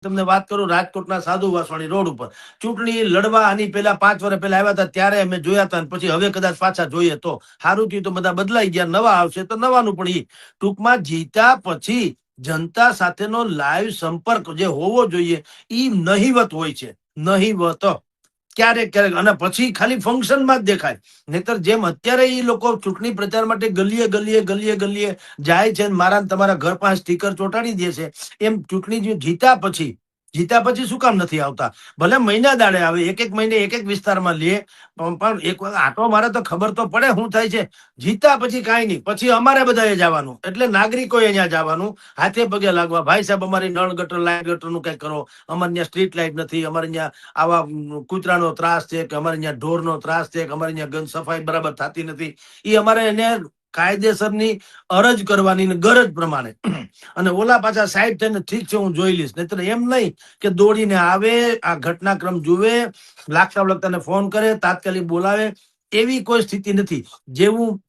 તમને વાત કરું, રાજકોટના સાધુ વાસવાણી રોડ ઉપર ચૂંટણી લડવા આની પહેલા 5 વર્ષ પહેલા આવ્યા હતા, ત્યારે અમે જોયા હતા. પછી હવે કદાચ પાછા જોઈએ તો સારું થયું, તો બધા બદલાઈ ગયા, નવા આવશે તો નવાનું. પણ એ ટૂંકમાં જીત્યા પછી જનતા સાથેનો લાઈવ સંપર્ક જે હોવો જોઈએ એ નહીવત હોય છે, નહીવત. ક્યારેક ક્યારેક, અને પછી ખાલી ફંક્શનમાં જ દેખાય. નહીતર જેમ અત્યારે એ લોકો ચૂંટણી પ્રચાર માટે ગલીએ ગલીએ ગલીએ ગલીએ જાય છે, મારા તમારા ઘર પાસે સ્ટીકર ચોંટાડી દે છે, એમ ચૂંટણી જીત્યા પછી શું કામ નથી આવતા? ભલે મહિના દાડે આવે, એક એક મહિને એક એક વિસ્તારમાં લે, પણ એક વાર આટો મારે તો ખબર તો પડે શું થાય છે. જીત્યા પછી કાંઈ નહીં, પછી અમારે બધાએ જવાનું, એટલે નાગરિકોએ અહીંયા જવાનું, હાથે પગે લાગવા, ભાઈ સાહેબ અમારી નળ ગટર લાઇટ ગટરનું કંઈક કરો, અમારે ત્યાં સ્ટ્રીટ લાઇટ નથી, અમારે ત્યાં આવા કૂતરાનો ત્રાસ છે, કે અમારે અહીંયા ઢોરનો ત્રાસ છે, કે અમારે અહીંયા ગંદ સફાઈ બરાબર થતી નથી. એ અમારે એને કાયદેસરની અરજ કરવાની ગરજ પ્રમાણે. અને ઓલા પાછા સાહેબ થઈને ઠીક છે હું જોઈ લઈશ, નહીતર એમ નહીં કે દોડીને આવે, આ ઘટનાક્રમ જુએ, લાગતા વળગતાને ફોન કરે, તાત્કાલિક બોલાવે, એવી કોઈ સ્થિતિ નથી. જેવું